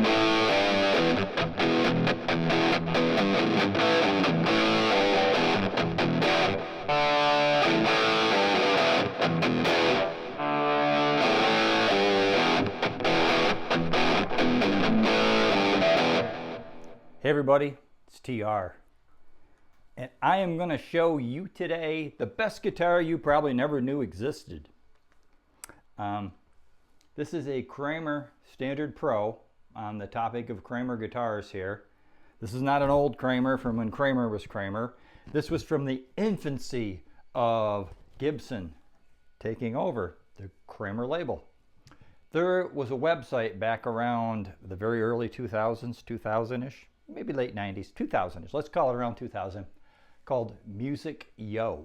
Hey everybody, it's TR, and I am going to show you today the best guitar you probably never knew existed. This is a Kramer Standard Pro on the topic of Kramer guitars here. This is not an old Kramer from when Kramer was Kramer. This was from the infancy of Gibson taking over the Kramer label. There was a website back around the very early 2000s, 2000-ish. Maybe late 90s, 2000s, let's call it around 2000, called Music Yo.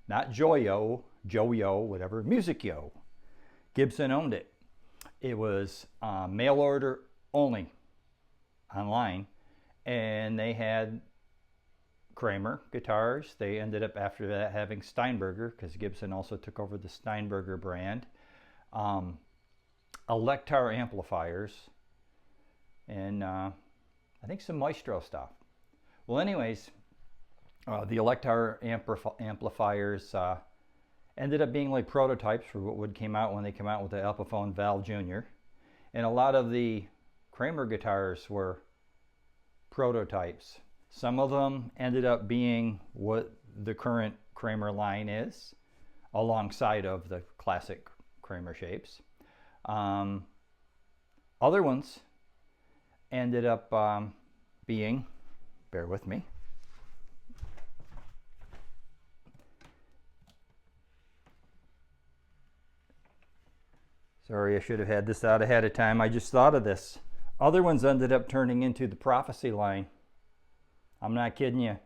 Not Joyo, Joe-Yo, whatever, Music Yo. Gibson owned it. It was mail order only, online, and they had Kramer guitars. They ended up after that having Steinberger, because Gibson also took over the Steinberger brand. Electar amplifiers, and I think some Maestro stuff. Well, anyways, the Electar amplifiers ended up being like prototypes for what would came out when they came out with the Epiphone Val Jr. And a lot of the Kramer guitars were prototypes. Some of them ended up being what the current Kramer line is, alongside of the classic Kramer shapes. Other ones ended up being, bear with me, sorry, I should have had this out ahead of time. I just thought of this. Other ones ended up turning into the Prophecy line. I'm not kidding you.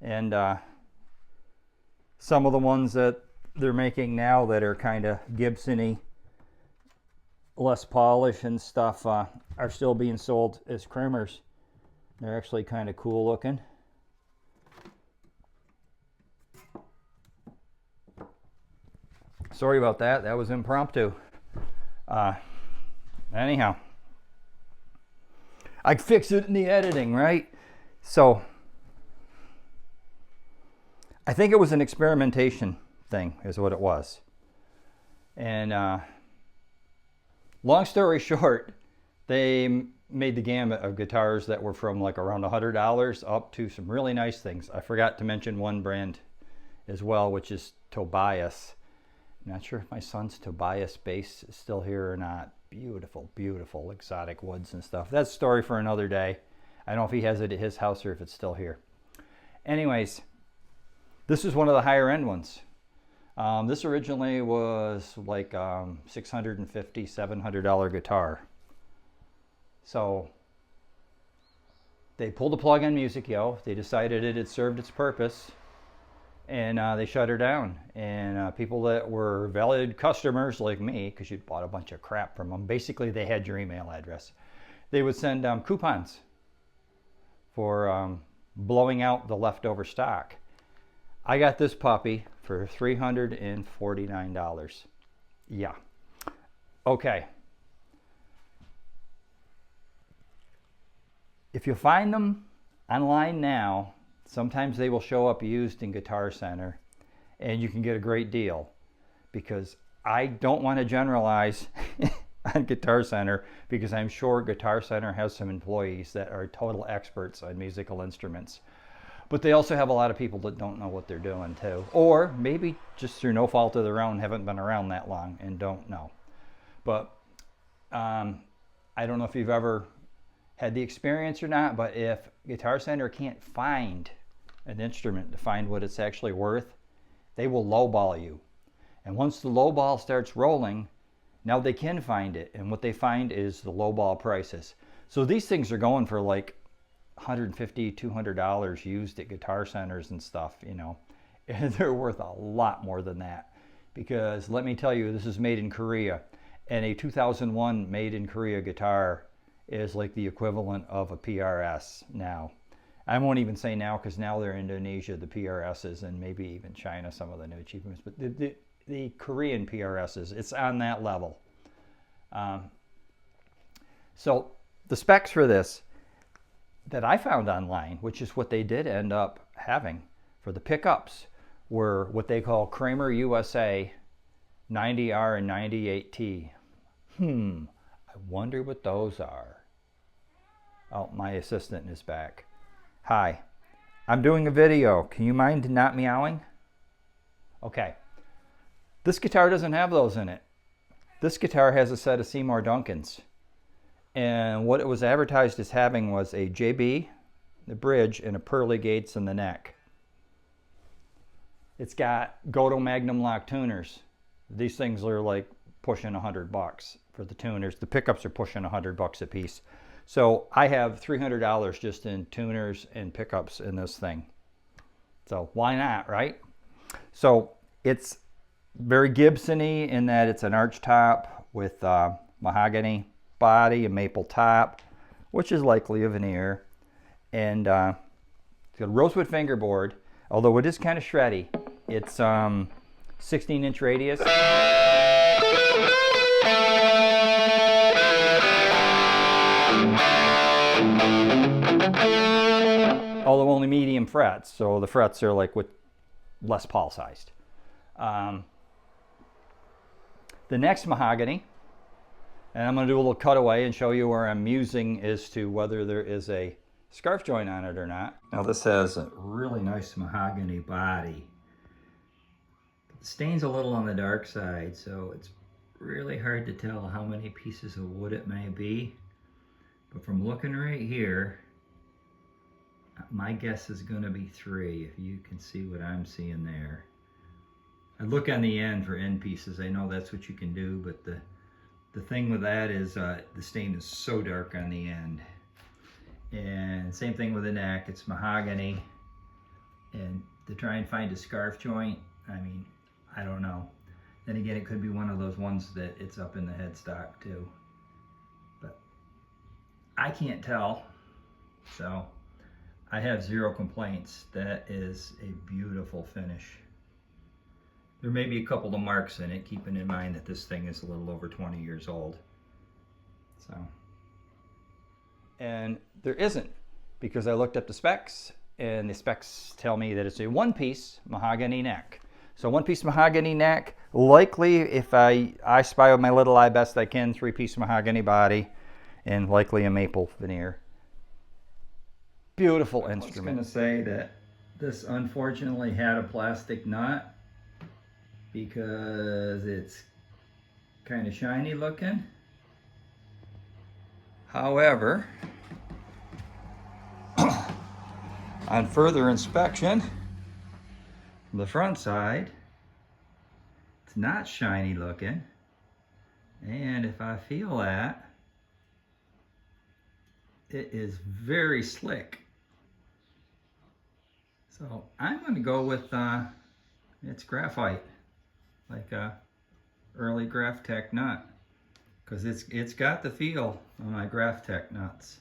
And some of the ones that they're making now that are kind of Gibson-y, less polish and stuff, are still being sold as Kramers. They're actually kind of cool looking. Sorry about that. That was impromptu. Anyhow, I fix it in the editing, right? So I think it was an experimentation thing is what it was. And long story short, they made the gamut of guitars that were from like around $100 up to some really nice things. I forgot to mention one brand as well, which is Tobias. I'm not sure if my son's Tobias bass is still here or not. Beautiful, beautiful exotic woods and stuff. That's a story for another day. I don't know if he has it at his house or if it's still here. Anyways, this is one of the higher end ones. This originally was like $650, $700 guitar. So they pulled the plug on Music Yo. They decided it had served its purpose, and they shut her down. And people that were valid customers like me, because you'd bought a bunch of crap from them, basically they had your email address. They would send coupons for blowing out the leftover stock. I got this puppy for $349. Yeah. Okay. If you find them online now, sometimes they will show up used in Guitar Center, and you can get a great deal, because I don't want to generalize on Guitar Center, because I'm sure Guitar Center has some employees that are total experts on musical instruments. But they also have a lot of people that don't know what they're doing too. Or maybe just through no fault of their own, haven't been around that long and don't know. But I don't know if you've ever had the experience or not, but if Guitar Center can't find an instrument to find what it's actually worth, they will lowball you. And once the lowball starts rolling, now they can find it. And what they find is the lowball prices. So these things are going for like $150, $200 used at Guitar Centers and stuff, you know, and they're worth a lot more than that, because let me tell you, this is made in Korea, and a 2001 made in Korea guitar is like the equivalent of a PRS now. I won't even say now, because now they're in Indonesia, the PRSs, and maybe even China, some of the new achievements, but the Korean PRSs, it's on that level. So the specs for this that I found online, which is what they did end up having for the pickups, were what they call Kramer USA 90R and 98T. I wonder what those are. Oh, my assistant is back. Hi, I'm doing a video. Can you mind not meowing? Okay. This guitar doesn't have those in it. This guitar has a set of Seymour Duncans. And what it was advertised as having was a JB, the bridge, and a pearly gates in the neck. It's got Goto Magnum Lock tuners. These things are like pushing $100 for the tuners. The pickups are pushing $100 a piece. So I have $300 just in tuners and pickups in this thing. So why not, right? So it's very Gibson-y in that it's an arch top with mahogany body, a maple top, which is likely a veneer. And it's got a rosewood fingerboard, although it is kind of shreddy. It's 16-inch radius. Although only medium frets, so the frets are like with Les Paul sized. The next mahogany, and I'm going to do a little cutaway and show you where I'm musing as to whether there is a scarf joint on it or not. Now this has a really nice mahogany body. The stain's a little on the dark side, so it's really hard to tell how many pieces of wood it may be. But from looking right here, my guess is going to be 3, if you can see what I'm seeing there. I look on the end for end pieces. I know that's what you can do, but the thing with that is the stain is so dark on the end. And same thing with the neck, it's mahogany. And to try and find a scarf joint, I mean, I don't know. Then again, it could be one of those ones that it's up in the headstock too. But I can't tell. So I have 0 complaints. That is a beautiful finish. There may be a couple of marks in it, keeping in mind that this thing is a little over 20 years old. So, and there isn't, because I looked up the specs, and the specs tell me that it's a 1-piece mahogany neck. So 1-piece mahogany neck, likely, if I spy with my little eye best I can, 3-piece mahogany body, and likely a maple veneer. Beautiful instrument. I was going to say that this unfortunately had a plastic nut, because it's kind of shiny looking. However, on further inspection, from the front side, it's not shiny looking. And if I feel that, it is very slick. So I'm going to go with it's graphite. Like a early Graphtec nut, because it's got the feel of my Graphtec nuts.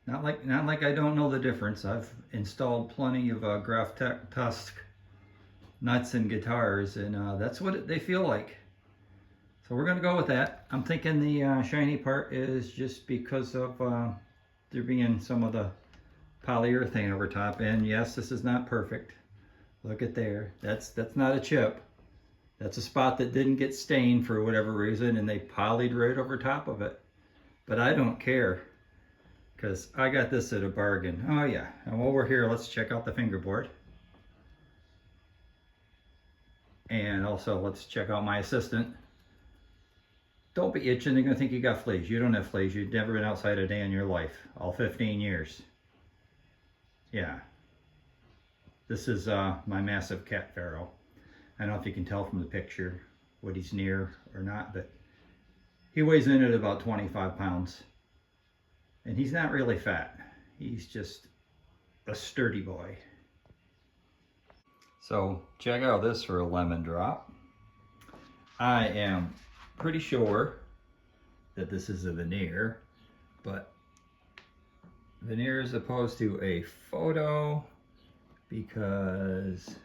Not like I don't know the difference. I've installed plenty of Graphtec Tusk nuts in guitars, and that's what they feel like. So we're gonna go with that. I'm thinking the shiny part is just because of there being some of the polyurethane over top. And yes, this is not perfect. Look at there. That's not a chip. That's a spot that didn't get stained for whatever reason, and they polyed right over top of it. But I don't care, because I got this at a bargain. Oh yeah, and while we're here, let's check out the fingerboard. And also, let's check out my assistant. Don't be itching, they're gonna think you got fleas. You don't have fleas, you've never been outside a day in your life, all 15 years. Yeah. This is my massive cat pharaoh. I don't know if you can tell from the picture what he's near or not, but he weighs in at about 25 pounds. And he's not really fat. He's just a sturdy boy. So check out this for a lemon drop. I am pretty sure that this is a veneer, but veneer as opposed to a photo, because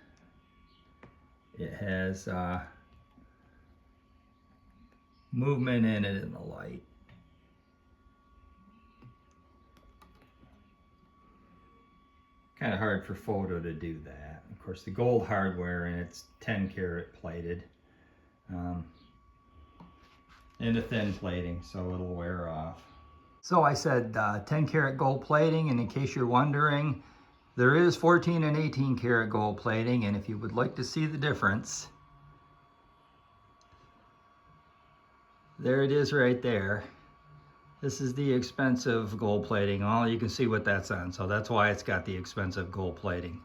it has movement in it in the light. kind of hard for photo to do that. Of course, the gold hardware, and it's 10 karat plated. And a thin plating, so it'll wear off. So I said 10 karat gold plating, and in case you're wondering, there is 14 and 18 karat gold plating, and if you would like to see the difference, there it is right there. This is the expensive gold plating. All you can see what that's on, so that's why it's got the expensive gold plating.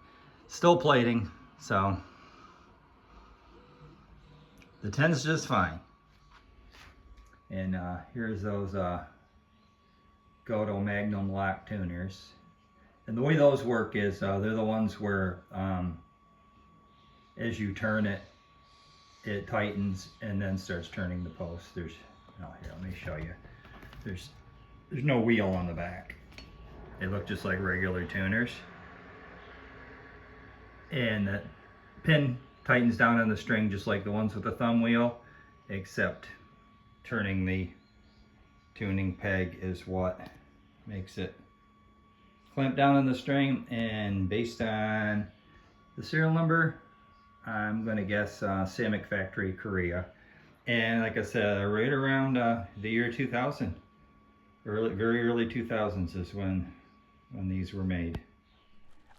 Still plating, so the 10's just fine. And here's those Goto Magnum lock tuners. And the way those work is they're the ones where as you turn it, it tightens and then starts turning the post. There's, oh, here, let me show you. There's no wheel on the back. They look just like regular tuners. And the pin tightens down on the string just like the ones with the thumb wheel, except turning the tuning peg is what makes it clamp down on the string. And based on the serial number, I'm going to guess Samick Factory, Korea. And like I said, right around the year 2000, very early 2000s is when these were made.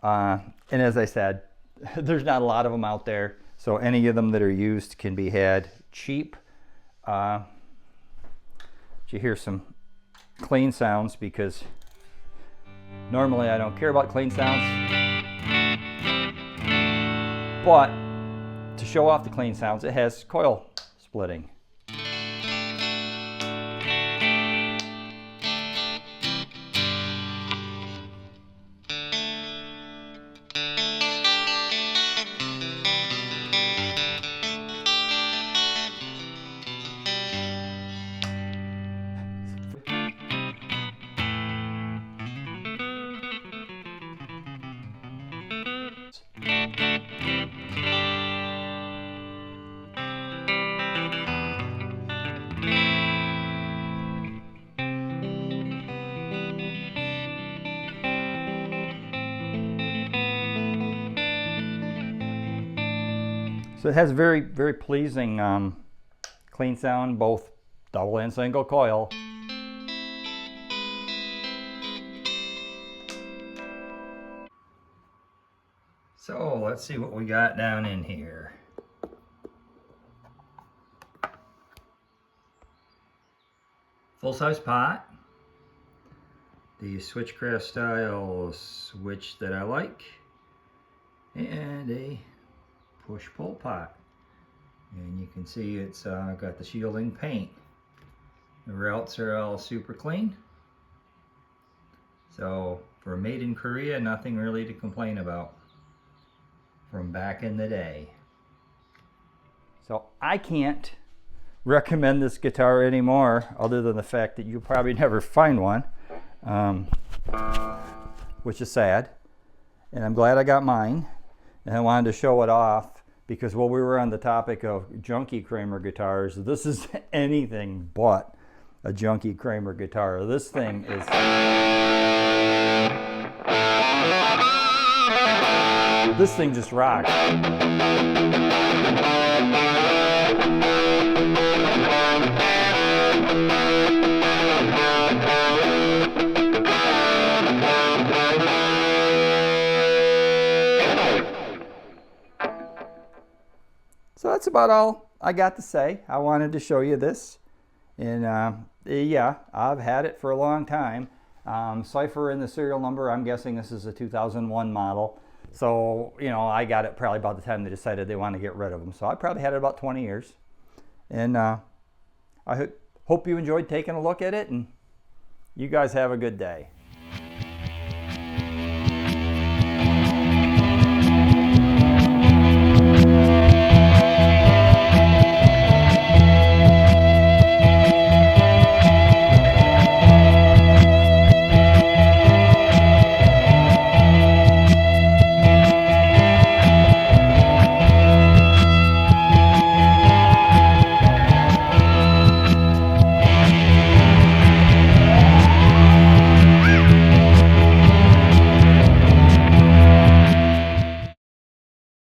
And as I said, there's not a lot of them out there, so any of them that are used can be had cheap. You hear some clean sounds, because normally I don't care about clean sounds, but to show off the clean sounds, it has coil splitting. So it has very, very pleasing clean sound, both double and single coil. So let's see what we got down in here. Full-size pot, the Switchcraft style switch that I like, and a push-pull pot. And you can see it's got the shielding paint. The routes are all super clean. So for made in Korea, nothing really to complain about from back in the day. So I can't recommend this guitar anymore, other than the fact that you'll probably never find one, which is sad. And I'm glad I got mine, and I wanted to show it off, because while we were on the topic of junky Kramer guitars, this is anything but a junky Kramer guitar. This thing is... This thing just rocks. So that's about all I got to say. I wanted to show you this. And yeah, I've had it for a long time. Cipher in the serial number, I'm guessing this is a 2001 model. So, you know, I got it probably about the time they decided they want to get rid of them. So I probably had it about 20 years. And I hope you enjoyed taking a look at it, and you guys have a good day.